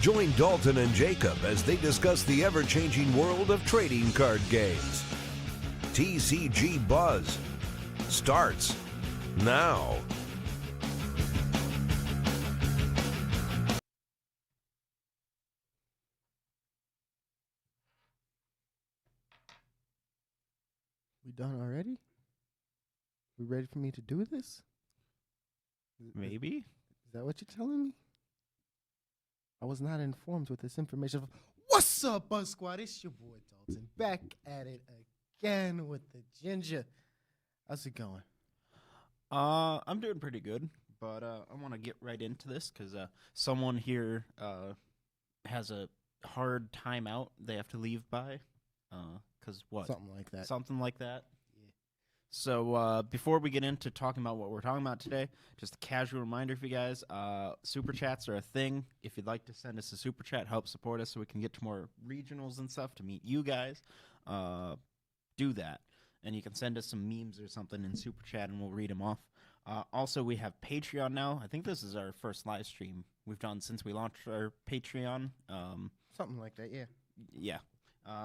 Join Dalton and Jacob as they discuss the ever-changing world of trading card games. TCG Buzz starts now. We done already? We ready for me to do this? Maybe. Is that what you're telling me? I was not informed with this information. What's up, Buzz Squad? It's your boy Dalton, back at it again with the ginger. How's it going? I'm doing pretty good, but I want to get right into this because someone here has a hard time out they have to leave by. Because what? Something like that. Something like that. Yeah. So before we get into talking about what we're talking about today, just a casual reminder for you guys, super chats are a thing. If you'd like to send us a super chat, help support us so we can get to more regionals and stuff to meet you guys, do that. And you can send us some memes or something in super chat and we'll read them off. Also, we have Patreon now. I think this is our first live stream we've done since we launched our Patreon. Something like that, yeah. Yeah.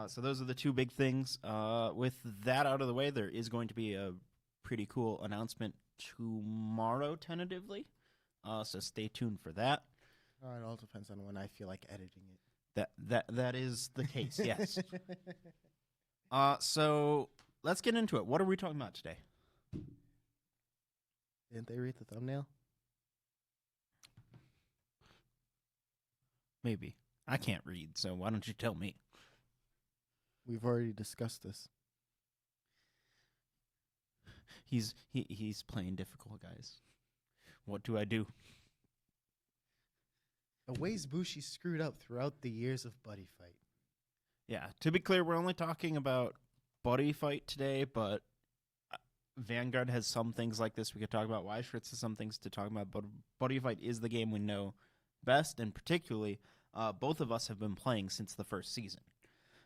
So those are the two big things. With that out of the way, there is going to be a pretty cool announcement tomorrow, tentatively. So stay tuned for that. It all depends on when I feel like editing it. That is the case, yes. So let's get into it. What are we talking about today? Didn't they read the thumbnail? Maybe. I can't read, so why don't you tell me? We've already discussed this. He's playing difficult, guys. What do I do? The ways Bushi screwed up throughout the years of Buddyfight. Yeah, to be clear, we're only talking about Buddyfight today, but Vanguard has some things like this we could talk about. Y-Shirts has some things to talk about, but Buddyfight is the game we know best, and particularly, both of us have been playing since the first season.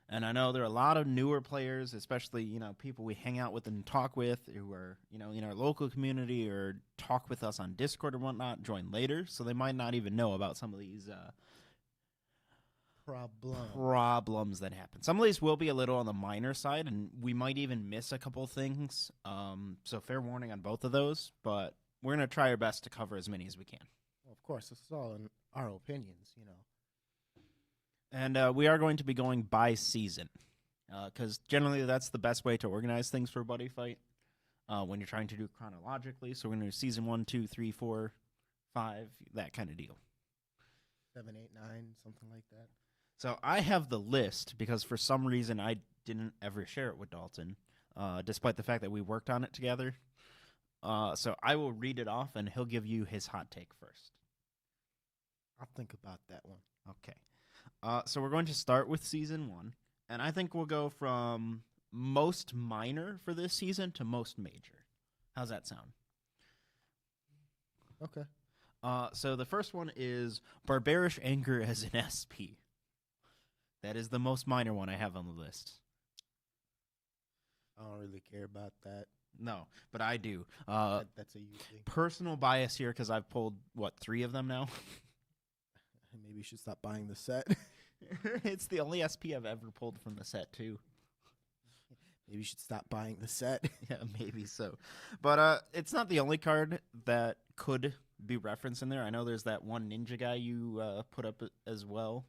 And I know there are a lot of newer players, especially, people we hang out with and talk with who are, in our local community or talk with us on Discord or whatnot, join later. So they might not even know about some of these problems that happen. Some of these will be a little on the minor side, and we might even miss a couple things. So fair warning on both of those, but we're going to try our best to cover as many as we can. Well, of course, this is all in our opinions, And we are going to be going by season, because generally that's the best way to organize things for Buddyfight when you're trying to do chronologically. So we're going to do season 1, 2, 3, 4, 5, that kind of deal. 7, 8, 9, something like that. So I have the list because for some reason I didn't ever share it with Dalton, despite the fact that we worked on it together. So I will read it off, and he'll give you his hot take first. I'll think about that one. Okay. So we're going to start with season 1, and I think we'll go from most minor for this season to most major. How's that sound? Okay. So the first one is Barbarish Anger as an SP. That is the most minor one I have on the list. I don't really care about that. No, but I do. That's a you thing. Personal bias here because I've pulled, 3 of them now? Maybe you should stop buying the set. It's the only SP I've ever pulled from the set, too. Maybe you should stop buying the set. Yeah, maybe so. But it's not the only card that could be referenced in there. I know there's that one ninja guy you put up as well,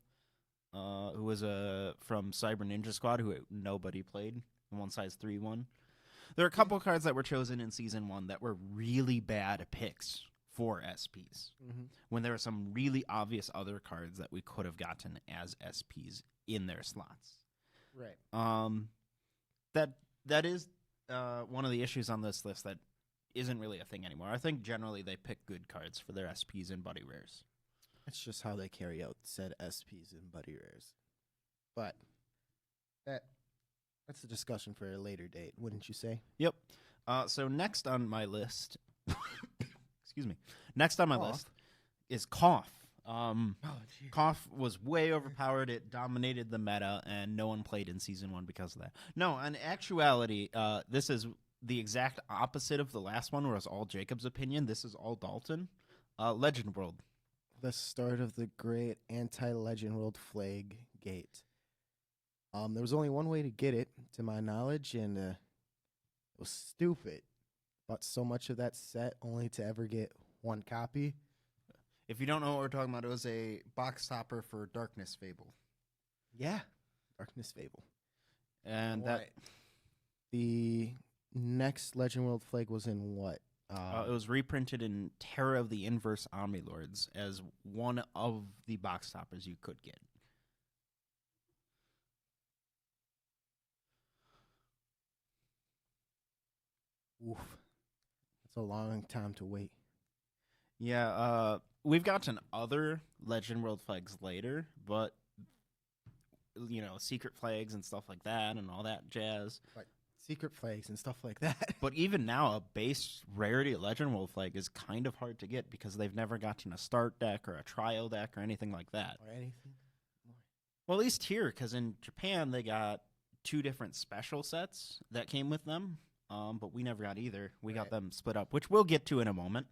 who was from Cyber Ninja Squad, who nobody played, one size 3 one. There are a couple cards that were chosen in Season 1 that were really bad picks for SPs, when there are some really obvious other cards that we could have gotten as SPs in their slots. Right. That is one of the issues on this list that isn't really a thing anymore. I think generally they pick good cards for their SPs and Buddy Rares. It's just how they carry out said SPs and Buddy Rares. But that's a discussion for a later date, wouldn't you say? Yep. So next on my list, excuse me. Next on my list is Cough. Cough was way overpowered. It dominated the meta, and no one played in Season 1 because of that. No, in actuality, this is the exact opposite of the last one, where it's all Jacob's opinion. This is all Dalton. Legend World. the start of the great anti-Legend World Flag Gate. There was only one way to get it, to my knowledge, and it was stupid. Bought so much of that set only to ever get one copy. If you don't know what we're talking about, it was a box topper for Darkness Fable. Yeah, Darkness Fable. And the next Legend World Flag was in what? it was reprinted in Terror of the Inverse Army Lords as one of the box toppers you could get. Oof. That's a long time to wait. Yeah, we've gotten other Legend World Flags later, but, secret flags and stuff like that and all that jazz. Like secret flags and stuff like that. But even now, a base rarity Legend World Flag is kind of hard to get because they've never gotten a start deck or a trial deck or anything like that. Or anything. Well, at least here, because in Japan, they got 2 different special sets that came with them, but we never got either. We got them split up, which we'll get to in a moment.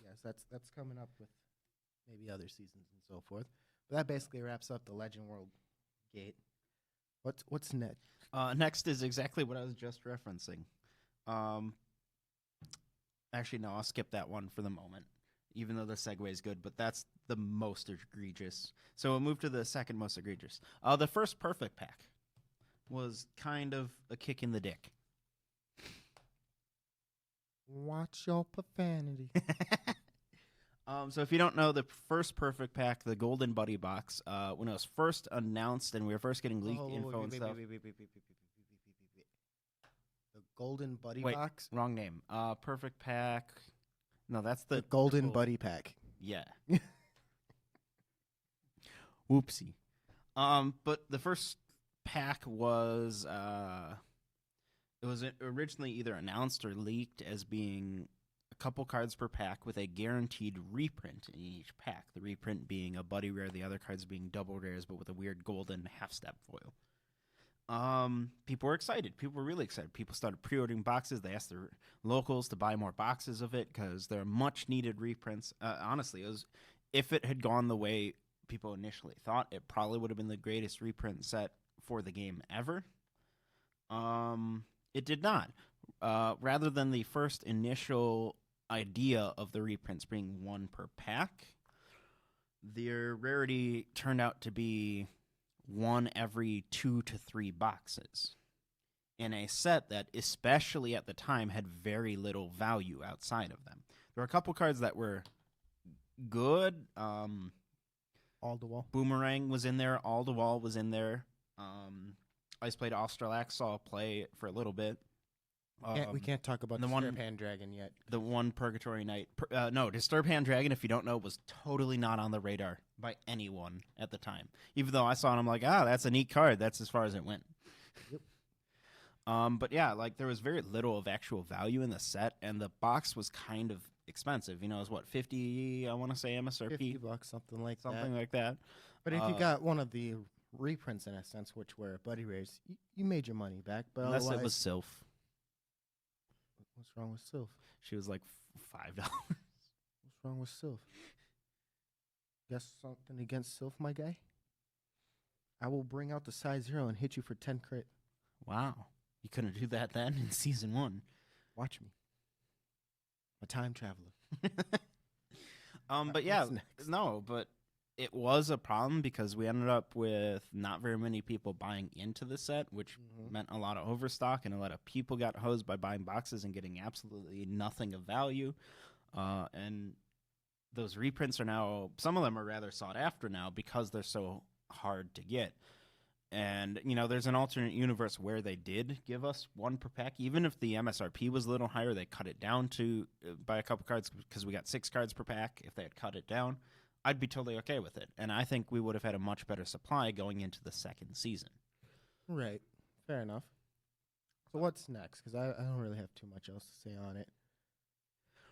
Yes, that's coming up with maybe other seasons and so forth. But that basically wraps up the Legend World Gate. What's next? Next is exactly what I was just referencing. Actually, no, I'll skip that one for the moment, even though the segue is good, but that's the most egregious. So we'll move to the second most egregious. The first Perfect Pack was kind of a kick in the dick. Watch your profanity. So if you don't know, the first Perfect Pack, the Golden Buddy Box, when it was first announced and we were first getting leaked info and stuff. The Golden Buddy Wait, Box? wrong name. Perfect Pack. No, that's The Golden Buddy Pack. Yeah. Whoopsie. But the first pack was it was originally either announced or leaked as being a couple cards per pack with a guaranteed reprint in each pack. The reprint being a buddy rare, the other cards being double rares, but with a weird golden half-step foil. People were excited. People were really excited. People started pre-ordering boxes. They asked their locals to buy more boxes of it because they're much-needed reprints. Honestly, if it had gone the way people initially thought, it probably would have been the greatest reprint set for the game ever. It did not. Rather than the first initial idea of the reprints being one per pack, their rarity turned out to be one every 2 to 3 boxes in a set that, especially at the time, had very little value outside of them. There were a couple cards that were good. All the wall. Boomerang was in there. All the Wall was in there. Ice Blade Australax saw play for a little bit. We can't talk about the Disturb Hand Dragon yet. The one Purgatory Knight. No, Disturb Hand Dragon, if you don't know, was totally not on the radar by anyone at the time. Even though I saw it, I'm like, that's a neat card. That's as far as it went. Yep. But yeah, like there was very little of actual value in the set, and the box was kind of expensive. It was what, 50, I want to say MSRP? $50, something like like that. But if you got one of the reprints, in a sense, which were buddy rares, you made your money back. But unless otherwise, it was Sylph. What's wrong with Sylph? She was like $5. What's wrong with Sylph? Guess something against Sylph, my guy? I will bring out the size 0 and hit you for 10 crit. Wow. You couldn't do that then in Season 1. Watch me. A time traveler. But yeah, no, but it was a problem because we ended up with not very many people buying into the set, which meant a lot of overstock, and a lot of people got hosed by buying boxes and getting absolutely nothing of value. And those reprints are now, some of them are rather sought after now because they're so hard to get. And, there's an alternate universe where they did give us one per pack. Even if the MSRP was a little higher, they cut it down to by a couple cards because we got 6 cards per pack. If they had cut it down, I'd be totally okay with it. And I think we would have had a much better supply going into the second season. Right. Fair enough. So what's next? Because I don't really have too much else to say on it.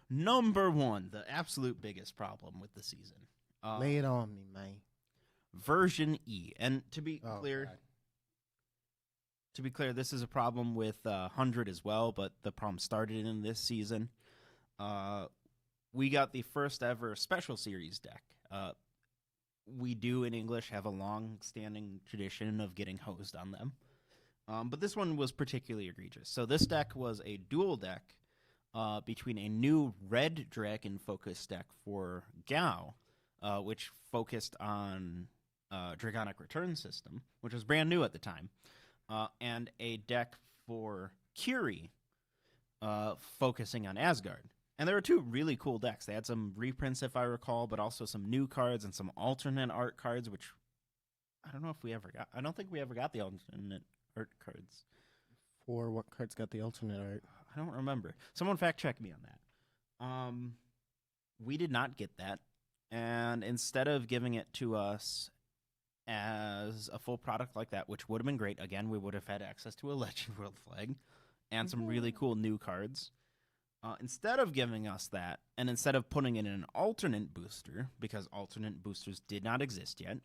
Number 1, the absolute biggest problem with the season. Lay it on me, man. Version E. And to be clear, God. This is a problem with 100 as well, but the problem started in this season. We got the first ever Special Series deck We do in English have a long-standing tradition of getting hosed on them. But this one was particularly egregious. So this deck was a dual deck between a new red dragon focus deck for Gao, which focused on Dragonic Return System, which was brand new at the time, and a deck for Curie, focusing on Asgard. And there were two really cool decks. They had some reprints, if I recall, but also some new cards and some alternate art cards, which I don't know if we ever got. I don't think we ever got the alternate art cards. For what cards got the alternate art? I don't remember. Someone fact check me on that. We did not get that. And instead of giving it to us as a full product like that, which would have been great, again, we would have had access to a Legend World flag and some really cool new cards. Instead of giving us that, and instead of putting it in an alternate booster, because alternate boosters did not exist yet,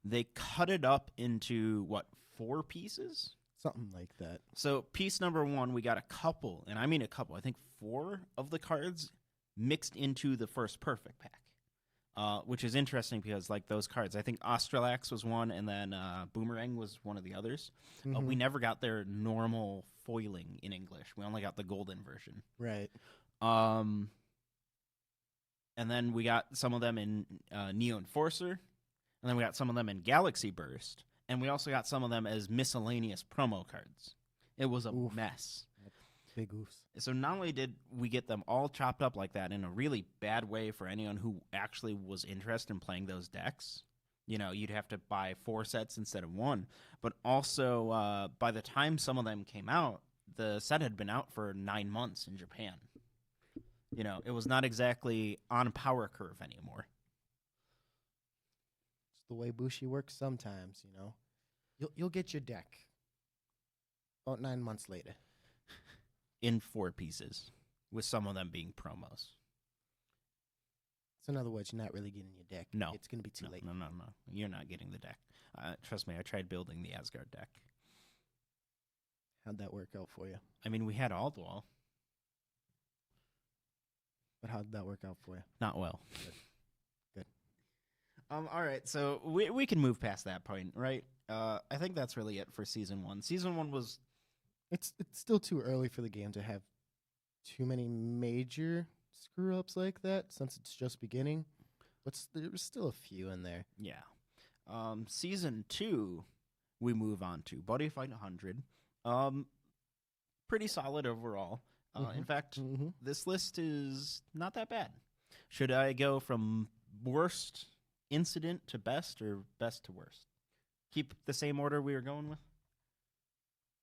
they cut it up into, 4 pieces? Something like that. So piece number 1, we got a couple, and I mean a couple, I think 4 of the cards mixed into the first perfect pack, which is interesting because, like, those cards, I think Australax was one, and then Boomerang was one of the others. We never got their normal foiling in English. We only got the golden version. Right. And then we got some of them in Neo Enforcer, and then we got some of them in Galaxy Burst, and we also got some of them as miscellaneous promo cards. It was a mess. Big oofs. So not only did we get them all chopped up like that in a really bad way for anyone who actually was interested in playing those decks, you know, you'd have to buy 4 sets instead of 1, but also by the time some of them came out, the set had been out for 9 months in Japan. You know, it was not exactly on a power curve anymore. It's the way Bushi works sometimes, you know. You'll get your deck about 9 months later. In 4 pieces, with some of them being promos. So in other words, you're not really getting your deck. No. It's going to be too late. No. You're not getting the deck. Trust me, I tried building the Asgard deck. How'd that work out for you? I mean, we had Aldwall. But how'd that work out for you? Not well. Good. All right, so we can move past that point, right? I think that's really it for Season 1. Season 1 was... It's still too early for the game to have too many major screw-ups like that since it's just beginning. But there's still a few in there. Yeah. Season 2, we move on to Buddyfight 100. Pretty solid overall. In fact, this list is not that bad. Should I go from worst incident to best or best to worst? Keep the same order we were going with?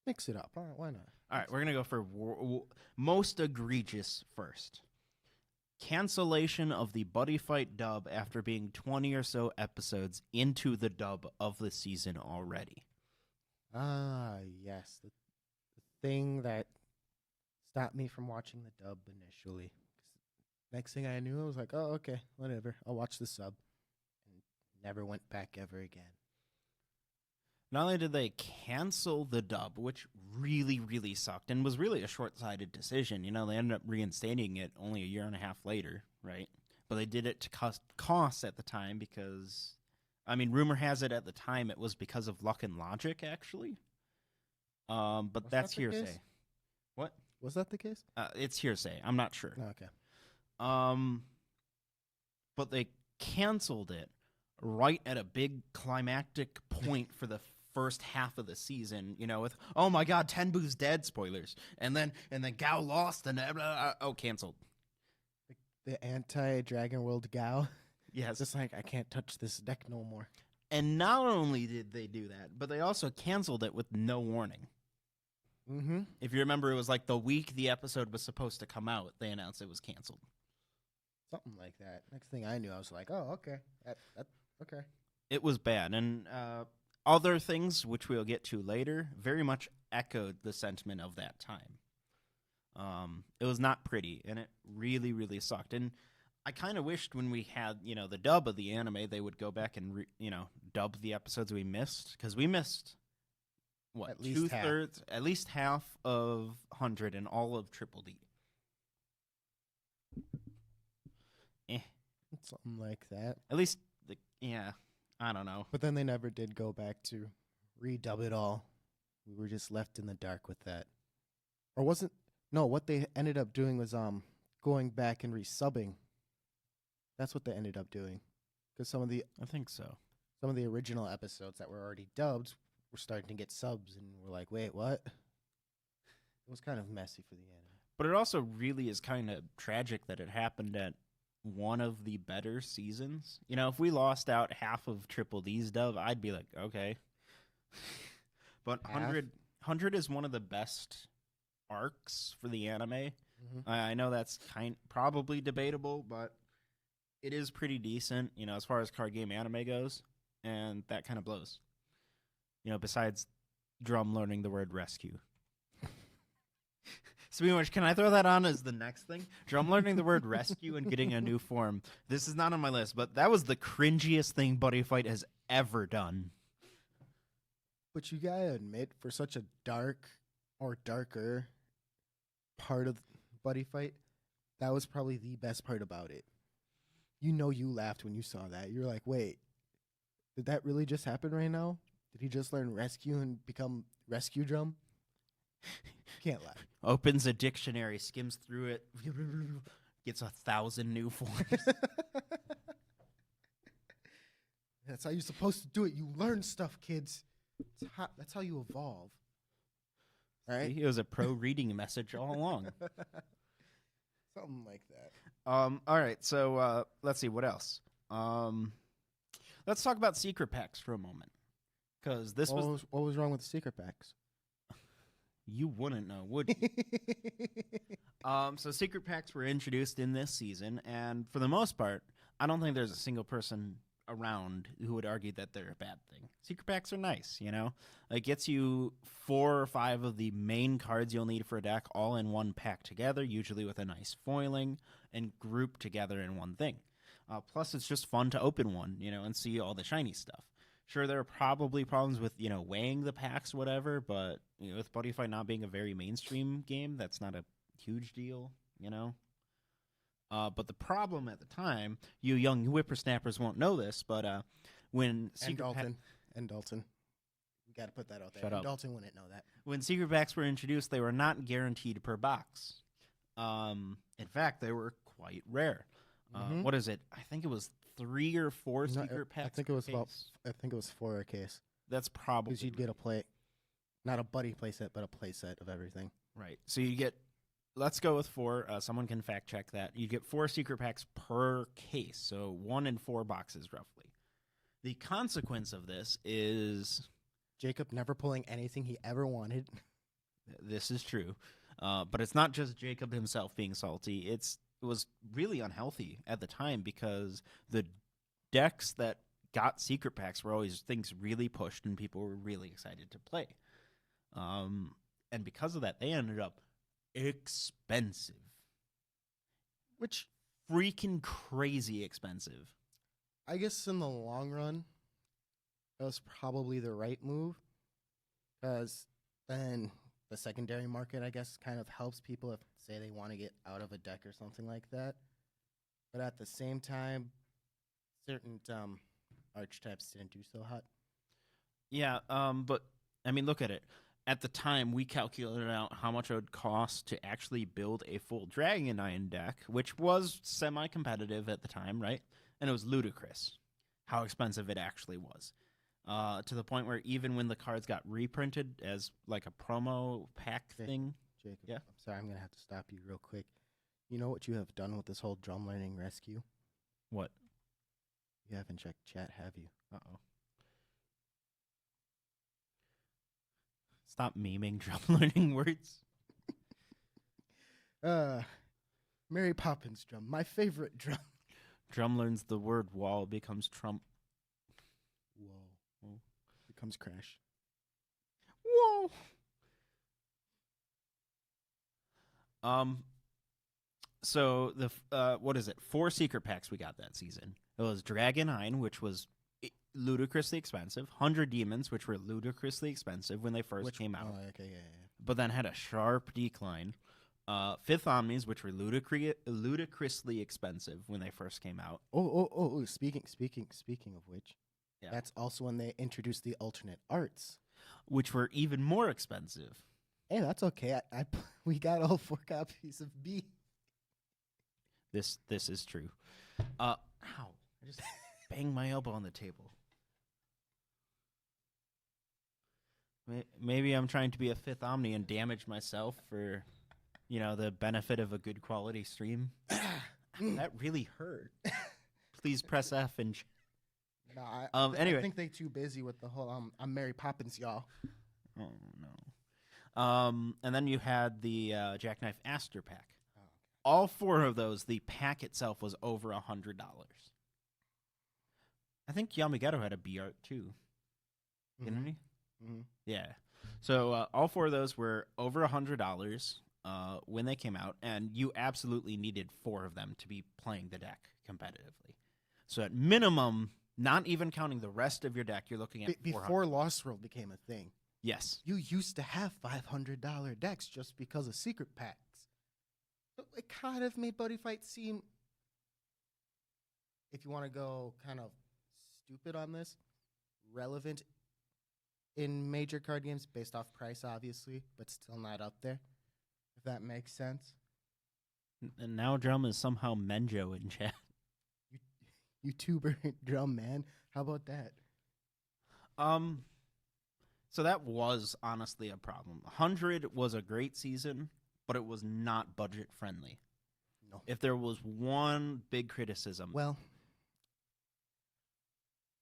Mix it up. All right, why not? All right, we're going to go for most egregious first. Cancellation of the Buddyfight dub after being 20 or so episodes into the dub of the season already. Ah, yes. The thing that stopped me from watching the dub initially. Next thing I knew, I was like, oh, okay, whatever. I'll watch the sub. And never went back ever again. Not only did they cancel the dub, which really, really sucked, and was really a short-sighted decision. You know, they ended up reinstating it only a year and a half later, right? But they did it to cost at the time because, I mean, rumor has it at the time it was because of luck and logic, actually. But that's hearsay. Case? What? Was that the case? It's hearsay. I'm not sure. Okay. But they canceled it right at a big climactic point for the first half of the season, you know, with, oh my god, Tenbu's dead, spoilers. And then Gao lost and canceled. The anti-Dragon World Gao. Yes. Just like, I can't touch this deck no more. And not only did they do that, but they also canceled it with no warning. Mm-hmm. If you remember, it was like the week the episode was supposed to come out, they announced it was canceled. Something like that. Next thing I knew, I was like, oh, okay. Okay. It was bad. And other things, which we'll get to later, very much echoed the sentiment of that time. It was not pretty, and it really, really sucked. And I kind of wished when we had, you know, the dub of the anime, they would go back and, dub the episodes we missed. Because we missed, at least half of 100 and all of Triple D. Something like that. At least Yeah, I don't know. But then they never did go back to redub it all. We were just left in the dark with that. Or wasn't... No, what they ended up doing was going back and resubbing. That's what they ended up doing. Because I think so. some of the original episodes that were already dubbed were starting to get subs, and we're like, wait, what? It was kind of messy for the anime. But it also really is kind of tragic that it happened at one of the better seasons. You know, if we lost out half of Triple D's dub, I'd be like, okay. But 100 is one of the best arcs for the anime. Mm-hmm. I know that's probably debatable, but it is pretty decent, you know, as far as card game anime goes, and that kind of blows. You know, besides Drum learning the word rescue. Speaking of which, can I throw that on as the next thing? Drum learning the word rescue and getting a new form. This is not on my list, but that was the cringiest thing Buddyifght has ever done. But you gotta admit, for such a dark or darker part of Buddyifght, that was probably the best part about it. You know, you laughed when you saw that. You're like, wait, did that really just happen right now? Did he just learn rescue and become Rescue Drum? Can't lie. Opens a dictionary, skims through it, gets 1,000 new forms. That's how you're supposed to do it. You learn stuff, kids. That's how you evolve. All right? It was a pro-reading message all along. Something like that. All right, so let's see, what else? Let's talk about secret packs for a moment. Because this what was wrong with the secret packs? You wouldn't know, would you? So secret packs were introduced in this season, and for the most part, I don't think there's a single person around who would argue that they're a bad thing. Secret packs are nice, you know? It gets you 4 or 5 of the main cards you'll need for a deck all in one pack together, usually with a nice foiling, and grouped together in one thing. Plus, it's just fun to open one, you know, and see all the shiny stuff. Sure, there are probably problems with, you know, weighing the packs, whatever, but you know, with Buddyify not being a very mainstream game, that's not a huge deal, you know? But the problem at the time, you young whippersnappers won't know this, but when Dalton, you got to put that out there. Shut up. Dalton wouldn't know that. When secret packs were introduced, they were not guaranteed per box. In fact, they were quite rare. What is it? I think it was 3 or 4 secret packs. I think it was 4 a case. That's probably because you'd get a play, not a buddy play set, but a play set of everything. Right. So you get. Let's go with 4. Someone can fact check that. You get 4 secret packs per case, so 1 in 4 boxes roughly. The consequence of this is Jacob never pulling anything he ever wanted. This is true, but it's not just Jacob himself being salty. It was really unhealthy at the time because the decks that got secret packs were always things really pushed and people were really excited to play. And because of that, they ended up expensive. Which, freaking crazy expensive. I guess in the long run, that was probably the right move. Because then the secondary market, I guess, kind of helps people if, say, they want to get out of a deck or something like that. But at the same time, certain archetypes didn't do so hot. Yeah, but, I mean, look at it. At the time, we calculated out how much it would cost to actually build a full Dragon Iron deck, which was semi-competitive at the time, right? And it was ludicrous how expensive it actually was. To the point where even when the cards got reprinted as like a promo pack thing. Jacob, yeah? I'm sorry, I'm going to have to stop you real quick. You know what you have done with this whole drum learning rescue? What? You haven't checked chat, have you? Uh-oh. Stop memeing drum learning words. Mary Poppins drum, my favorite drum. Drum learns the word wall, becomes Trump. Whoa. Becomes Crash. Whoa. So the what is it? 4 secret packs we got that season. It was Dragon Iron, which was ludicrously expensive. 100 Demons, which were ludicrously expensive when they first came out. Oh, okay, yeah. But then had a sharp decline. Fifth Omnis, which were ludicrously expensive when they first came out. Oh! Speaking of which, Yeah. that's also when they introduced the alternate arts. Which were even more expensive. Hey, that's okay. We got all 4 copies of B. This is true. Ow. I just banged my elbow on the table. Maybe I'm trying to be a Fifth Omni and damage myself for, the benefit of a good quality stream. That really hurt. Please press F and... Anyway. I think they too busy with the whole I'm Mary Poppins, y'all. Oh, no. And then you had the Jackknife Aster pack. Oh, okay. All 4 of those, the pack itself was over $100. I think Yamageto had a B art too. Didn't he? Mm-hmm. Yeah. So all 4 of those were over $100 when they came out, and you absolutely needed 4 of them to be playing the deck competitively. So at minimum, not even counting the rest of your deck, you're looking at before Lost World became a thing. Yes. You used to have $500 decks just because of secret packs. So it kind of made Buddyfight seem, if you want to go kind of stupid on this, relevant in major card games based off price, obviously, but still not up there, if that makes sense. And now Drum is somehow Menjo in chat. YouTuber Drum, man. How about that? So that was honestly a problem. 100 was a great season, but it was not budget friendly. No. If there was one big criticism. Well,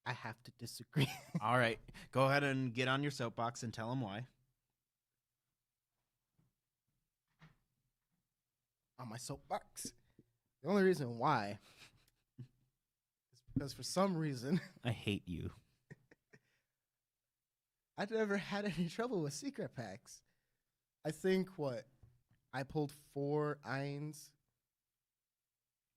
I have to disagree. All right. Go ahead and get on your soapbox and tell them why. On my soapbox. The only reason why is because for some reason I hate you. I never had any trouble with secret packs. I think I pulled 4 Eins.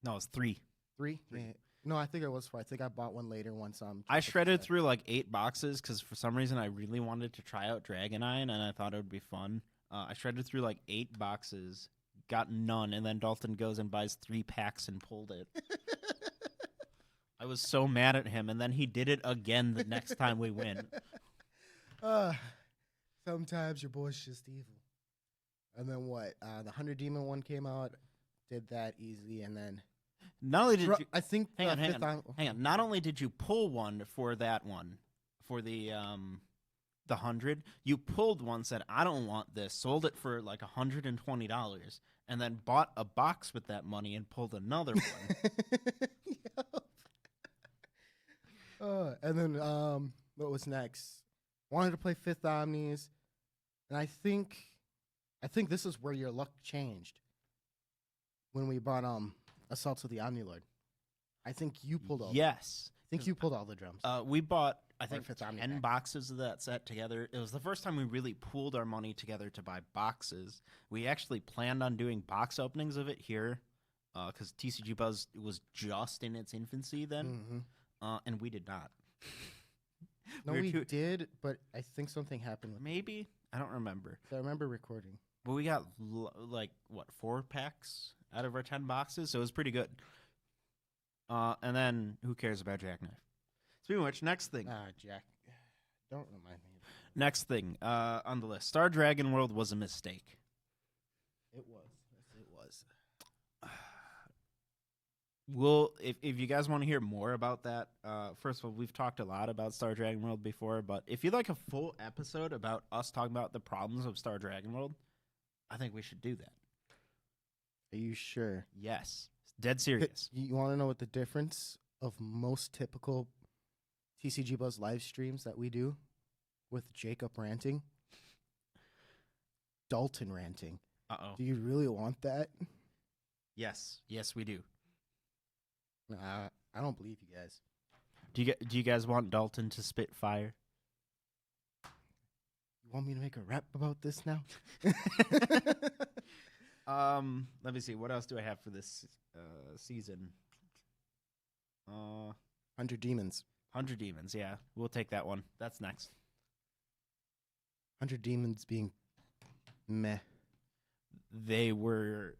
No, it's 3. 3? Yeah. No, I think it was 4. I think I bought one later once. I shredded through like 8 boxes because for some reason I really wanted to try out Dragonine and I thought it would be fun. I shredded through like 8 boxes, got none, and then Dalton goes and buys 3 packs and pulled it. I was so mad at him, and then he did it again the next time we win. Sometimes your boy's just evil. And then what? The 100 Demon one came out, did that easy, and then not only did you, I think hang on. Not only did you pull one for that one, for the 100, you pulled one, said I don't want this, sold it for like $120, and then bought a box with that money and pulled another one. And then what was next? Wanted to play Fifth Omnis, and I think this is where your luck changed. When we bought Assault of the Omnilord, I think you pulled all. Yes, I think you pulled all the drums. We bought I think Fifth Omni 10 pack. boxes of that set together. It was the first time we really pooled our money together to buy boxes. We actually planned on doing box openings of it here, because TCG Buzz was just in its infancy then, and we did not. No, we did, but I think something happened with Maybe I don't remember. I remember recording. But we got 4 packs out of our 10 boxes, so it was pretty good. And then who cares about Jackknife? Speaking of which, next thing. Jack, don't remind me. Next thing on the list, Star Dragon World was a mistake. It was. Yes, it was. Well, if you guys want to hear more about that, first of all, we've talked a lot about Star Dragon World before, but if you'd like a full episode about us talking about the problems of Star Dragon World, I think we should do that. Are you sure? Yes. Dead serious. You want to know what the difference of most typical TCG Buzz live streams that we do with Jacob ranting? Dalton ranting. Uh-oh. Do you really want that? Yes. Yes, we do. Nah, I don't believe you guys. Do you guys want Dalton to spit fire? You want me to make a rap about this now? Let me see. What else do I have for this season? 100 Demons. 100 Demons, yeah. We'll take that one. That's next. 100 Demons being meh. they were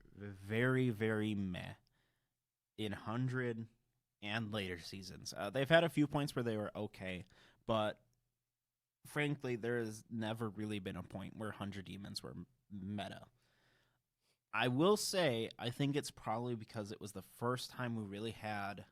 very, very meh in 100 and later seasons. They've had a few points where they were okay, but frankly, there has never really been a point where 100 Demons were meta. I will say, I think it's probably because it was the first time we really had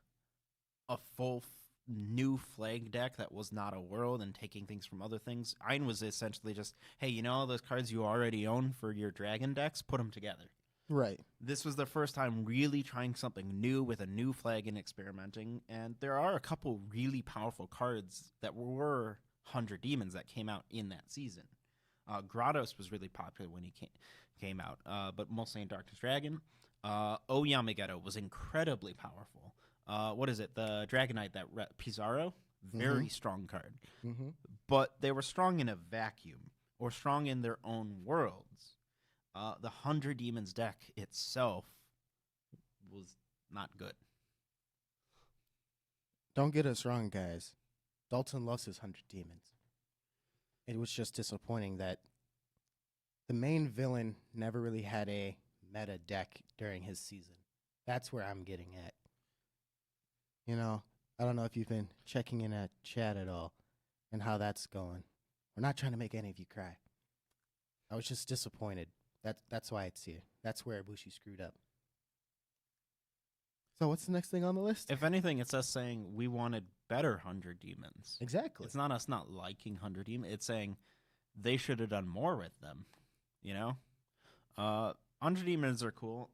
a full new flag deck that was not a world and taking things from other things. Ein was essentially just, hey, you know all those cards you already own for your dragon decks? Put them together. Right. This was the first time really trying something new with a new flag and experimenting, and there are a couple really powerful cards that were 100 Demons that came out in that season. Grottos was really popular when he came out, but mostly in Darkness Dragon. Yamageto was incredibly powerful. What is it? The Dragonite that Pizarro? Very strong card. Mm-hmm. But they were strong in a vacuum, or strong in their own worlds. The 100 Demons deck itself was not good. Don't get us wrong, guys. Dalton loves his 100 Demons. It was just disappointing that the main villain never really had a meta deck during his season. That's where I'm getting at. You know, I don't know if you've been checking in at chat at all and how that's going. We're not trying to make any of you cry. I was just disappointed. That's why it's here. That's where Ibushi screwed up. So what's the next thing on the list? If anything, it's us saying we wanted better 100 Demons. Exactly. It's not us not liking 100 Demons. It's saying they should have done more with them. You know? 100 Demons are cool.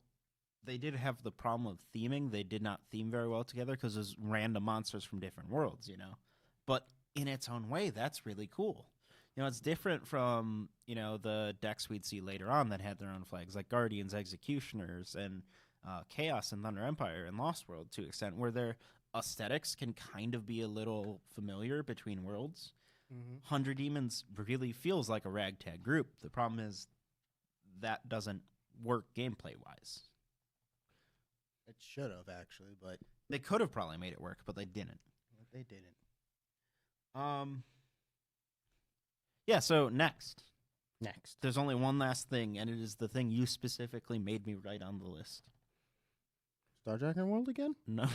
They did have the problem of theming. They did not theme very well together because there's random monsters from different worlds, you know? But in its own way, that's really cool. You know, it's different from, you know, the decks we'd see later on that had their own flags, like Guardians, Executioners, and Chaos and Thunder Empire and Lost World to an extent, where their aesthetics can kind of be a little familiar between worlds. 100 Demons really feels like a ragtag group. The problem is that doesn't work gameplay-wise. It should have, actually, but They could have probably made it work, but they didn't. they didn't. Yeah, so next. Next. There's only one last thing, and it is the thing you specifically made me write on the list. Star Dragon World again? No.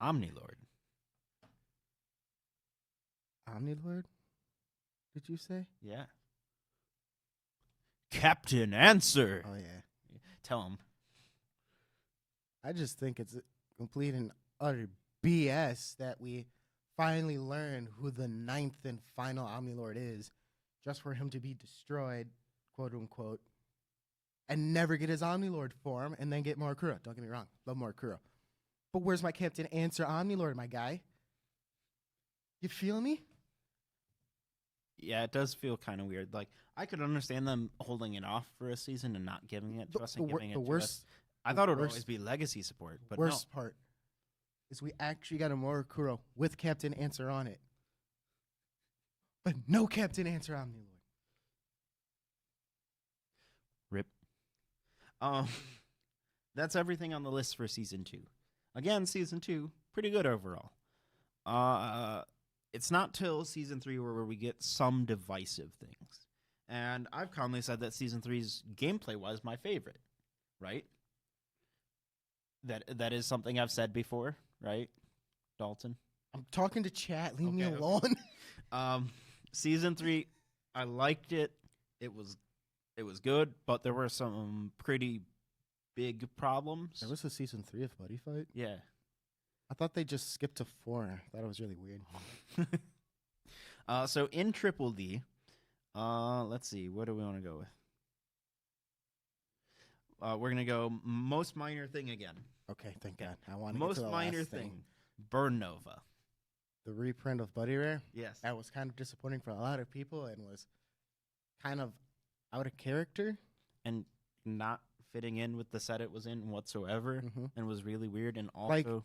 Omnilord. Omnilord? Did you say? Yeah. Captain Answer. Oh, yeah. Tell him. I just think it's complete and utter BS that we finally learn who the 9th and final Omnilord is, just for him to be destroyed, quote unquote, and never get his Omnilord form and then get Morakura. Don't get me wrong, love Morakura. But where's my Captain Answer Omnilord, my guy? You feel me? Yeah, it does feel kind of weird. Like, I could understand them holding it off for a season and not giving it to us and giving it to us. I thought it would always be legacy support, but worst part is we actually got a Morakuro with Captain Answer on it. But no Captain Answer Omnilord. Rip. That's everything on the list for Season 2. Again, Season 2, pretty good overall. It's not till Season 3 where we get some divisive things. And I've commonly said that Season 3's gameplay was my favorite, right? That is something I've said before, right, Dalton? I'm talking to chat. Leave me alone. Season 3, I liked it. It was good, but there were some pretty big problems. There was a Season 3 of Buddyfight? Yeah. I thought they just skipped to 4. I thought it was really weird. So in Triple D, let's see, what do we want to go with? We're going to go most minor thing again. Okay, thank God. I want to Most get to the minor last thing. Burn Nova. The reprint of Buddy Rare? Yes. That was kind of disappointing for a lot of people and was kind of out of character. And not fitting in with the set it was in whatsoever, and was really weird. And also,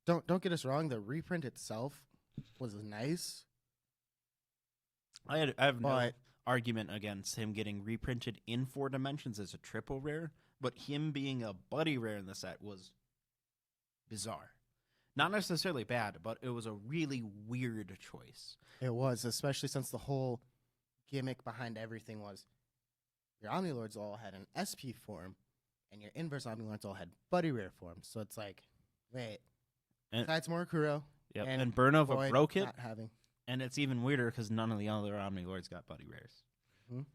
Like, don't get us wrong, the reprint itself was nice. I have no argument against him getting reprinted in 4 dimensions as a triple rare, but him being a Buddy Rare in the set was bizarre. Not necessarily bad, but it was a really weird choice. It was, especially since the whole gimmick behind everything was your Omnilords all had an SP form, and your inverse Omnilords all had Buddy Rare forms. So it's like, wait, And- besides Morikuro Yep. and And Burnova Void broke it, not having. and it's even weirder because none of the other Omnilords got Buddy Rares. Mhm.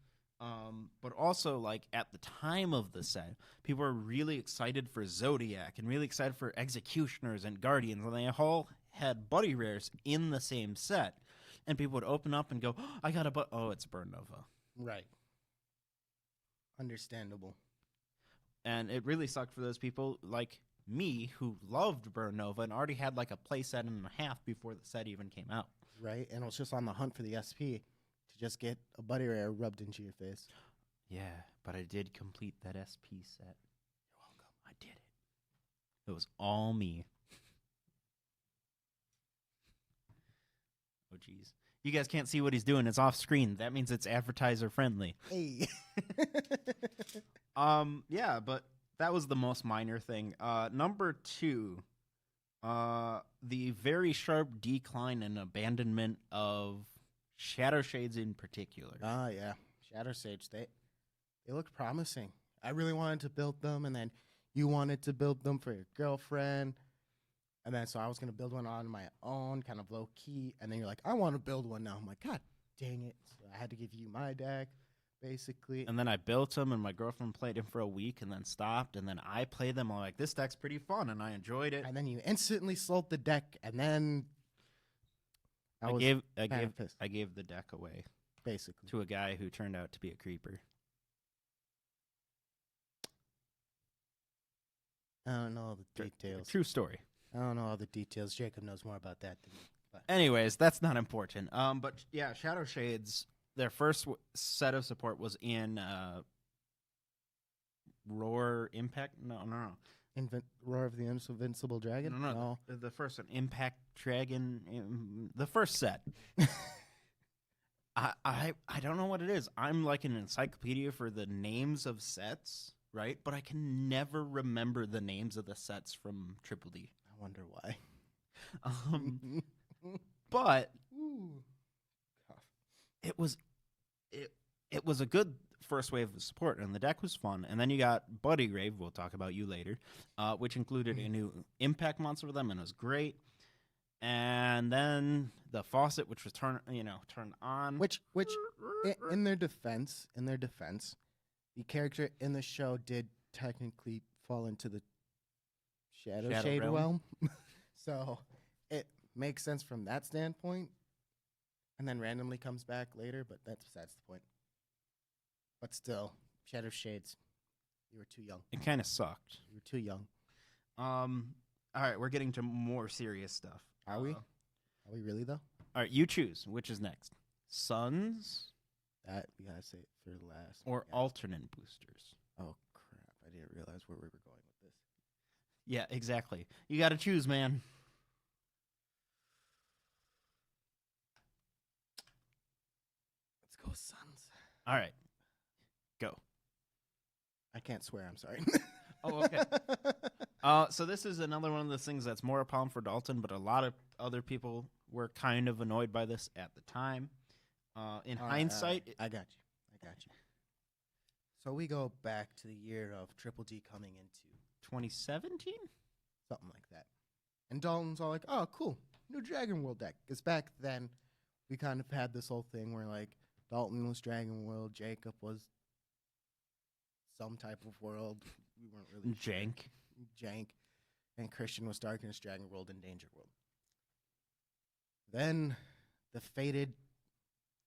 But also, like, at the time of the set, people were really excited for Zodiac and really excited for Executioners and Guardians, and they all had Buddy Rares in the same set. And people would open up and go, oh, I got a oh, it's Burnova. Right. Understandable. And it really sucked for those people like me who loved Burnova and already had like a playset and a half before the set even came out. Right? And it was just on the hunt for the SP to just get a Buddy Rare rubbed into your face. Yeah, but I did complete that SP set. You're welcome. I did it. It was all me. Oh, jeez. You guys can't see what he's doing. It's off screen. That means it's advertiser friendly. Hey. Yeah, but that was the most minor thing. Number 2, the very sharp decline and abandonment of Shadow Shades in particular. Ah, yeah. Shadow Sage, they looked promising. I really wanted to build them, and then you wanted to build them for your girlfriend. And then so I was going to build one on my own, kind of low key. And then you're like, I want to build one now. I'm like, God dang it. So I had to give you my deck, basically. And then I built them, and my girlfriend played him for a week and then stopped. And then I played them. I'm like, this deck's pretty fun, and I enjoyed it. And then you instantly sold the deck, and then I was gave kinda pissed, the deck away basically. to a guy who turned out to be a creeper. I don't know all the details. True story. I don't know all the details. Jacob knows more about that than me. But Anyways, that's not important. But yeah, Shadow Shades, their first set of support was in Roar Impact. No. Roar of the Invincible Dragon? No. The first one, Impact Dragon, the first set. I don't know what it is. I'm like an encyclopedia for the names of sets, right? But I can never remember the names of the sets from Triple D. I wonder why. But Ooh. Cough. it was a good first wave of support, and the deck was fun. And then you got Buddy Grave, we'll talk about you later, which included a new impact monster for them, and it was great. And then the faucet, which was turned on. Which in their defense, the character in the show did technically fall into the Shadow Shade realm. So it makes sense from that standpoint. And then randomly comes back later, but that's besides the point. But still, Shadow Shades, you were too young. It kind of sucked. You were too young. All right, we're getting to more serious stuff. Are we? Are we really, though? All right, you choose. Which is next? Suns That, we gotta say it for last. or Yeah. alternate boosters? Oh, crap. I didn't realize where we were going with this. Yeah, exactly. You got to choose, man. Let's go, Suns. All right, go. I can't swear. I'm sorry. Oh, okay. So this is another one of those things that's more a problem for Dalton, but a lot of other people were kind of annoyed by this at the time. In hindsight, I got you. So we go back to the year of Triple D coming into 2017? something like that. And Dalton's all like, oh, cool, new Dragon World deck. Because back then, we kind of had this whole thing where, like, Dalton was Dragon World, Jacob was some type of world. We weren't really sure. Jank. And Christian was Darkness, Dragon World, and Danger World. Then the fated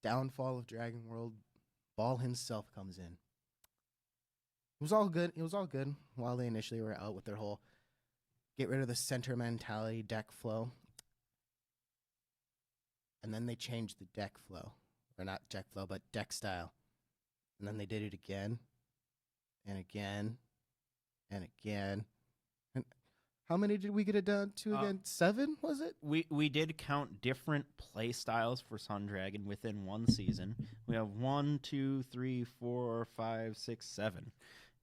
downfall of Dragon World, Ball himself comes in. It was all good while they initially were out with their whole get rid of the center mentality deck flow. And then they changed the deck flow. Or not deck flow, but deck style. And then they did it again. And again. And again. And how many did we get it down to again? 7, was it? We did count different play styles for Sun Dragon within one season. We have 1, 2, 3, 4, 5, 6, 7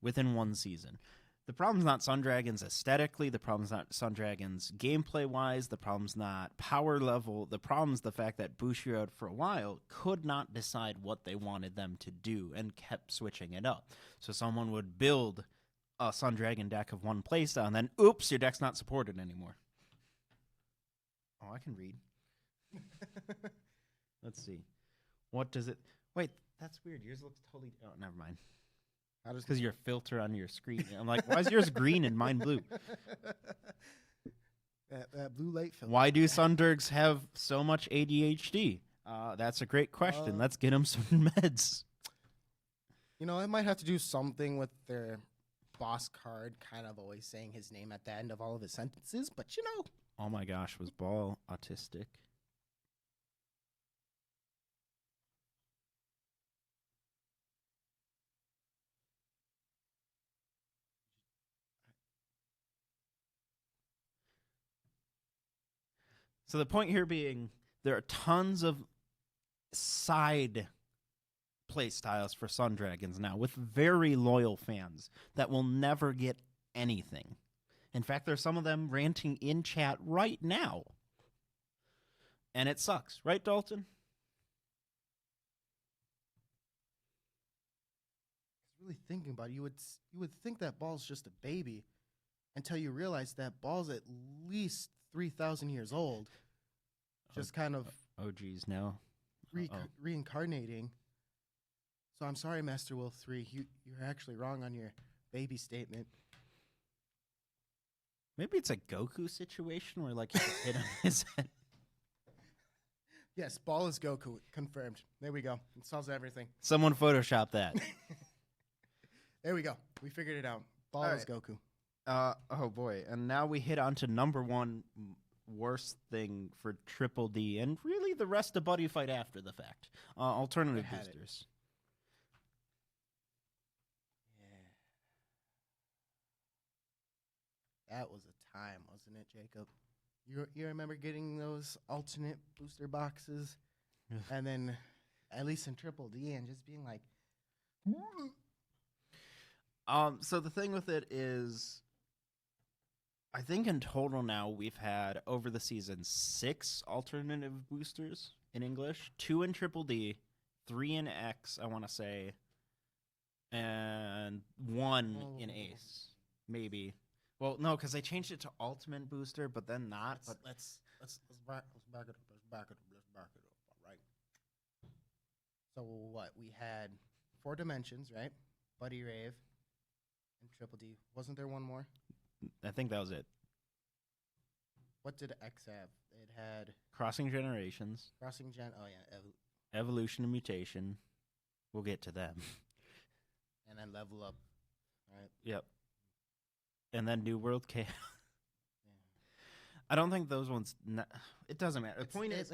within one season. The problem's not Sundragon's aesthetically. The problem's not Sundragon's gameplay-wise. The problem's not power level. The problem's the fact that Bushiroad, for a while, could not decide what they wanted them to do and kept switching it up. So someone would build a Sundragon deck of one playstyle, and then, oops, your deck's not supported anymore. Oh, I can read. Let's see. What does it... Wait, that's weird. Yours looks totally... Oh, never mind. Because your filter on your screen. I'm like, why is yours green and mine blue? That blue light filter. Why do Sundurgs have so much ADHD? That's a great question. Let's get them some meds. You know, it might have to do something with their boss card kind of always saying his name at the end of all of his sentences, but you know. Oh my gosh, was Ball autistic? So the point here being, there are tons of side play styles for Sundragons now with very loyal fans that will never get anything. In fact, there's some of them ranting in chat right now. And it sucks. Right, Dalton? Really thinking about it, you would think that Ball's just a baby until you realize that Ball's at least 3,000 years old. Just kind of... Oh, geez, no. Reincarnating. So I'm sorry, Master Wolf 3. You're actually wrong on your baby statement. Maybe it's a Goku situation where, like, he hit on his head. Yes, Ball is Goku. Confirmed. There we go. It solves everything. Someone Photoshop that. There we go. We figured it out. Ball is Goku. Oh, boy. And now we hit on to number one worst thing for Triple D, and really the rest of Buddyfight after the fact. Alternative boosters. Yeah. That was a time, wasn't it, Jacob? You remember getting those alternate booster boxes? And then, at least in Triple D, and just being like... So the thing with it is, I think in total now we've had, over the season, 6 alternative boosters in English, 2 in Triple D, 3 in X, I want to say, and 1 in Ace, maybe. Well, no, because they changed it to Ultimate Booster, but then not. Let's back it up. Let's back it up. All right. So what? We had 4 dimensions, right? Buddy Rave and Triple D. Wasn't there one more? I think that was it. What did X have? It had Crossing Generations. Oh yeah, Evolution and Mutation. We'll get to them. And then Level Up. All right. Yep. And then New World Chaos. Yeah. I don't think those ones... it doesn't matter. The point is...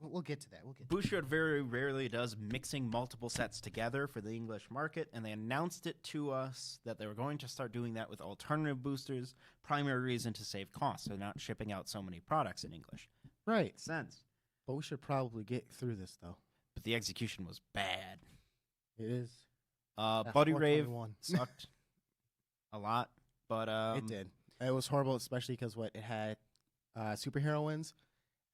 we'll get to that. Bushiroad very rarely does mixing multiple sets together for the English market, and they announced it to us that they were going to start doing that with alternative boosters. Primary reason to save costs. They're not shipping out so many products in English. Right. Makes sense. But we should probably get through this, though. But the execution was bad. It is. Buddy Rave sucked a lot. But it did. It was horrible, especially because it had superhero wins,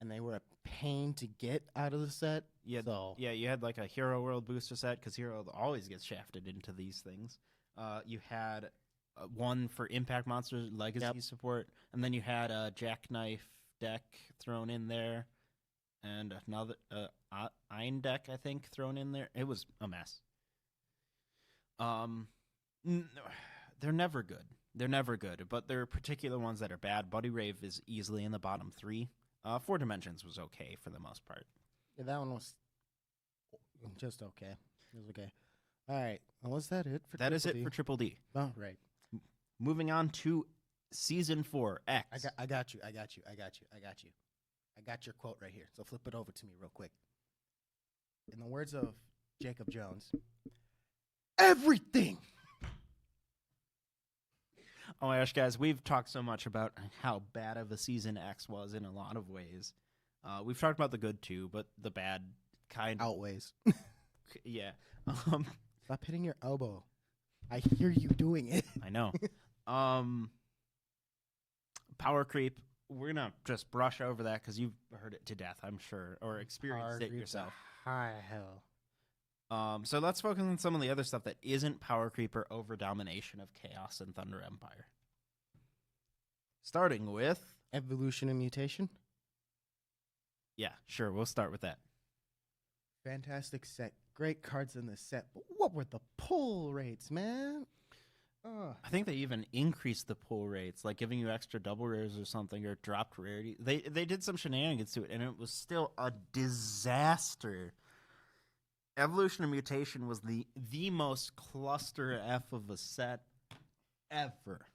and they were a pain to get out of the set. Yeah, yeah. You had like a Hero World booster set because Hero always gets shafted into these things. You had one for Impact Monsters Legacy support, and then you had a Jackknife deck thrown in there, and another Iron deck I think thrown in there. It was a mess. They're never good. They're never good, but there are particular ones that are bad. Buddy Rave is easily in the bottom 3. 4 Dimensions was okay for the most part. Yeah, that one was just okay. It was okay. All right. Well, was that it for That is it for Triple D. Oh, right. Moving on to Season 4, X. I got you. I got your quote right here, so flip it over to me real quick. In the words of Jacob Jones, everything! Oh my gosh, guys, we've talked so much about how bad of a Season X was in a lot of ways. We've talked about the good too, but the bad kind outweighs. Yeah. Stop hitting your elbow. I hear you doing it. I know. Power creep. We're gonna just brush over that because you've heard it to death, I'm sure, or experienced it yourself. High hell. So let's focus on some of the other stuff that isn't power creep or over domination of Chaos and Thunder Empire. Starting with Evolution and Mutation. yeah, sure, we'll start with that. Fantastic set. Great cards in the set. But what were the pull rates, man? I think they even increased the pull rates, like giving you extra double rares or something, or dropped rarity. They did some shenanigans to it, and it was still a disaster. Evolution and Mutation was the most cluster F of a set ever.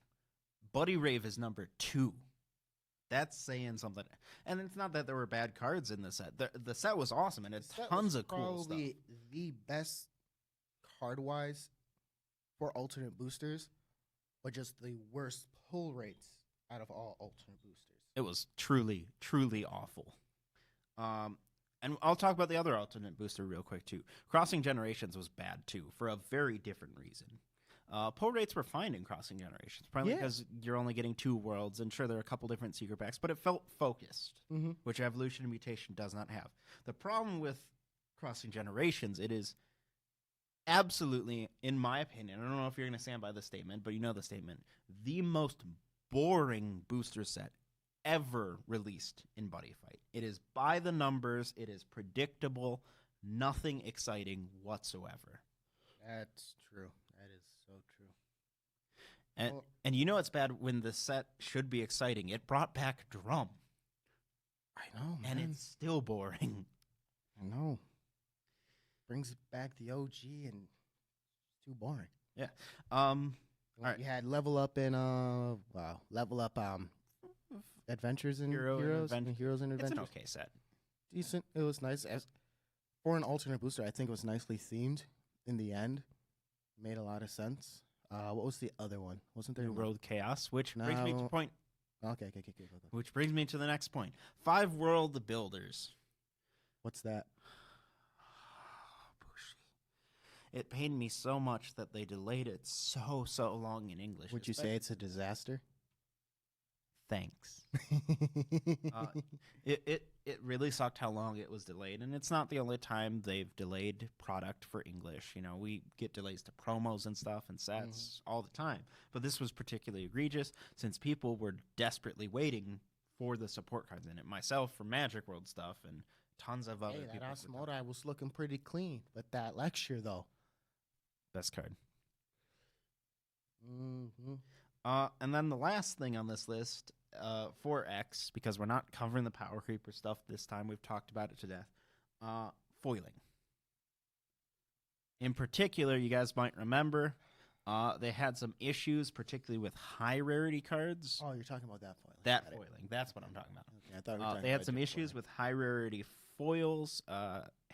Buddy Rave is number 2. That's saying something. And it's not that there were bad cards in the set. The set was awesome, and it's tons of cool stuff. Probably the best card-wise for alternate boosters, but just the worst pull rates out of all alternate boosters. It was truly, truly awful. And I'll talk about the other alternate booster real quick, too. Crossing Generations was bad, too, for a very different reason. Pull rates were fine in Crossing Generations, probably because you're only getting 2 worlds, and sure, there are a couple different secret packs, but it felt focused, which Evolution and Mutation does not have. The problem with Crossing Generations, it is absolutely, in my opinion, I don't know if you're going to stand by the statement, but you know the statement, the most boring booster set ever released in Buddyfight. It is by the numbers, it is predictable, nothing exciting whatsoever. That's true. That is so true. And you know it's bad when the set should be exciting. It brought back Drum. I know, man. And it's still boring. I know. Brings back the OG and it's too boring. Yeah. Right. You had Level Up and Level Up Adventures and Heroes and Adventures. It's an okay set. Decent. It was nice. For an alternate booster, I think it was nicely themed in the end. Made a lot of sense. What was the other one? Wasn't there New World Chaos, which brings me to the point. Okay. Which brings me to the next point. 5 World Builders. What's that? It pained me so much that they delayed it so long in English. Would you say it's a disaster? Thanks. It really sucked how long it was delayed, and it's not the only time they've delayed product for English. You know, we get delays to promos and stuff and sets all the time, but this was particularly egregious since people were desperately waiting for the support cards in it. Myself for Magic World stuff and tons of other people. That Asmodai was looking pretty clean, but that lecture though. Best card. And then the last thing on this list, for X, because we're not covering the power creeper stuff this time, we've talked about it to death, foiling. In particular, you guys might remember, they had some issues, particularly with high rarity cards. Oh, you're talking about that foiling. That foiling, that's what I'm talking about. Okay, I thought we were talking they had about some different issues foiling. with high rarity foils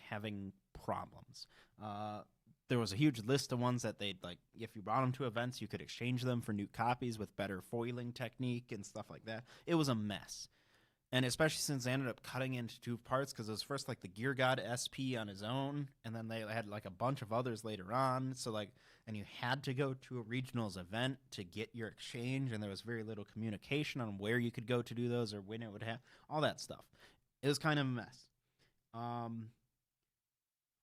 having problems. There was a huge list of ones that they'd, like, if you brought them to events, you could exchange them for new copies with better foiling technique and stuff like that. It was a mess. And especially since they ended up cutting into 2 parts, because it was first, like, the Gear God SP on his own, and then they had, like, a bunch of others later on. So, like, and you had to go to a regionals event to get your exchange, and there was very little communication on where you could go to do those or when it would happen, all that stuff. It was kind of a mess.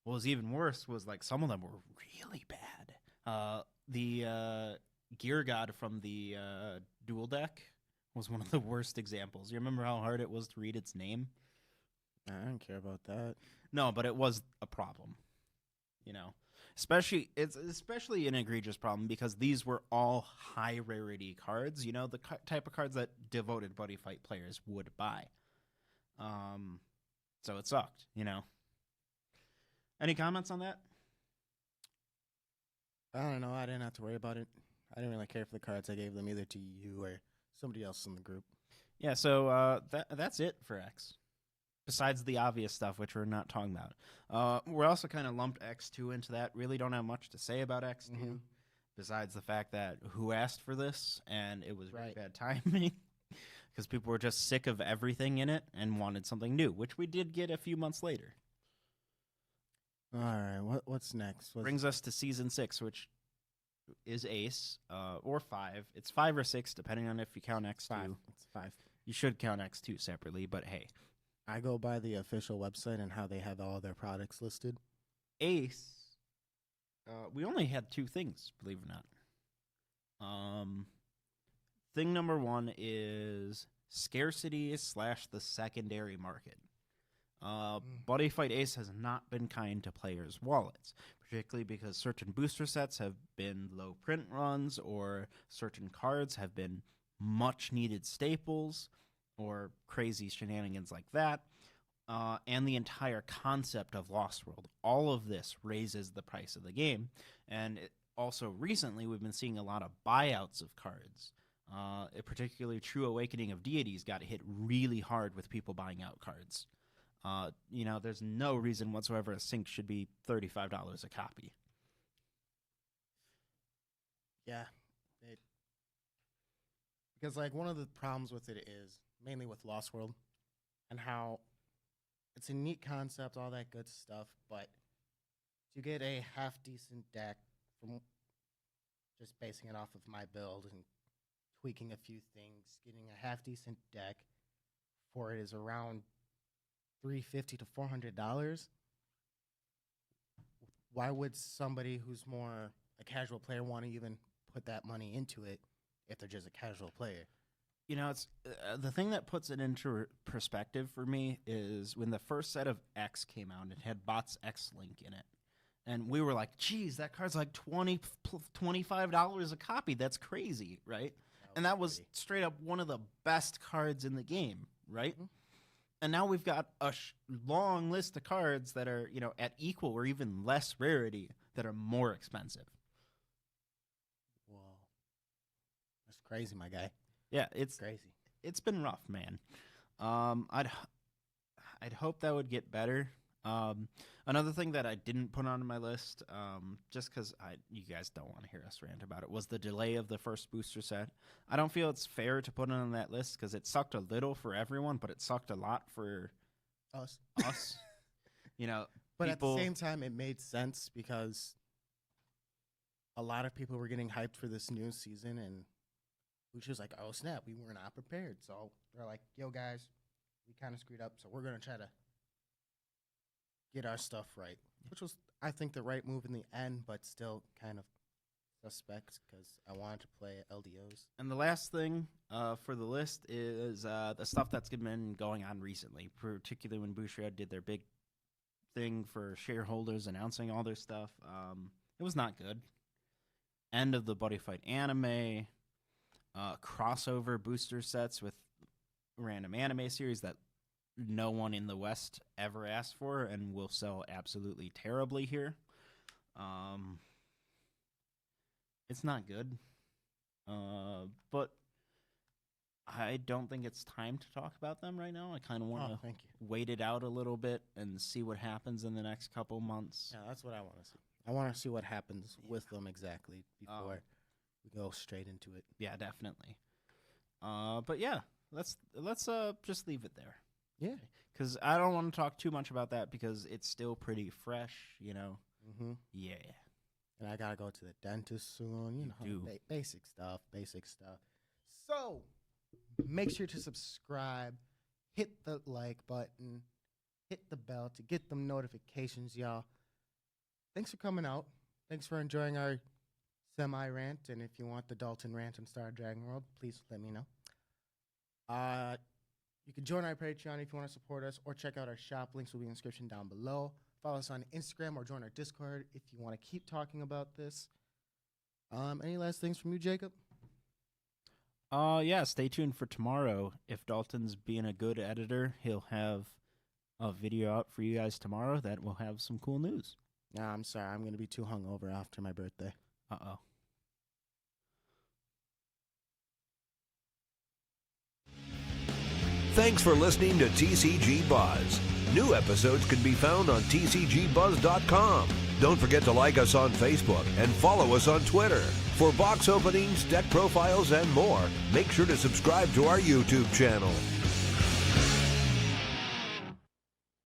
What was even worse was, like, some of them were really bad. The Gear God from the dual deck was one of the worst examples. You remember how hard it was to read its name? I don't care about that. No, but it was a problem. You know, especially an egregious problem because these were all high rarity cards. You know, the type of cards that devoted Buddyfight players would buy. So it sucked. You know. Any comments on that? I don't know. I didn't have to worry about it. I didn't really care for the cards I gave them either to you or somebody else in the group. Yeah, so that's it for X. Besides the obvious stuff, which we're not talking about. We're also kind of lumped X2 into that. Really don't have much to say about X2, besides the fact that who asked for this, and it was really bad timing. Because people were just sick of everything in it and wanted something new, which we did get a few months later. All right, what's next? Brings us to Season 6, which is Ace, or 5. It's 5 or 6, depending on if you count X2. 5. It's 5. You should count X2 separately, but hey. I go by the official website and how they have all their products listed. Ace, we only had 2 things, believe it or not. Thing number 1 is scarcity / the secondary market. Buddyifght Ace has not been kind to players' wallets, particularly because certain booster sets have been low print runs, or certain cards have been much needed staples, or crazy shenanigans like that. And the entire concept of Lost World. All of this raises the price of the game. And also recently we've been seeing a lot of buyouts of cards. Particularly True Awakening of Deities got hit really hard with people buying out cards. There's no reason whatsoever a sync should be $35 a copy. Yeah. Because, one of the problems with it is, mainly with Lost World, and how it's a neat concept, all that good stuff, but to get a half-decent deck from just basing it off of my build and tweaking a few things, getting a half-decent deck for it is around $350 to $400. Why would somebody who's more a casual player want to even put that money into it if they're just a casual player? It's the thing that puts it into perspective for me is when the first set of X came out, it had Bots X Link in it. And we were like, geez, that card's like $25 a copy. That's crazy, right? That was straight up one of the best cards in the game, right? Mm-hmm. And now we've got a long list of cards that are, at equal or even less rarity that are more expensive. Whoa. That's crazy, my guy. Yeah, it's crazy. It's been rough, man. I'd hope that would get better. Another thing that I didn't put on my list, just because you guys don't want to hear us rant about it, was the delay of the first booster set. I don't feel it's fair to put it on that list because it sucked a little for everyone, but it sucked a lot for us. But at the same time, it made sense because a lot of people were getting hyped for this new season, and we was like, oh, snap, we were not prepared. So they're like, yo, guys, we kind of screwed up, so we're going to try to get our stuff right, which was, I think, the right move in the end, but still kind of suspect because I wanted to play LDOs. And the last thing for the list is the stuff that's been going on recently, particularly when Bushiroad did their big thing for shareholders announcing all their stuff. It was not good. End of the Buddyfight anime, crossover booster sets with random anime series that no one in the West ever asked for and will sell absolutely terribly here. It's not good. But I don't think it's time to talk about them right now. I kind of want to wait it out a little bit and see what happens in the next couple months. Yeah, that's what I want to see. I want to see what happens with them exactly before we go straight into it. Yeah, definitely. But yeah, let's just leave it there. Yeah, because I don't want to talk too much about that because it's still pretty fresh, Mm-hmm. Yeah. And I gotta go to the dentist soon. Basic stuff. So make sure to subscribe, hit the like button, hit the bell to get them notifications, y'all. Thanks for coming out. Thanks for enjoying our semi-rant. And if you want the Dalton rant and Star Dragon World, please let me know. You can join our Patreon if you want to support us, or check out our shop. Links will be in the description down below. Follow us on Instagram or join our Discord if you want to keep talking about this. Any last things from you, Jacob? Yeah, stay tuned for tomorrow. If Dalton's being a good editor, he'll have a video out for you guys tomorrow that will have some cool news. Nah, I'm sorry. I'm going to be too hungover after my birthday. Uh-oh. Thanks for listening to TCG Buzz. New episodes can be found on tcgbuzz.com. Don't forget to like us on Facebook and follow us on Twitter. For box openings, deck profiles, and more, make sure to subscribe to our YouTube channel.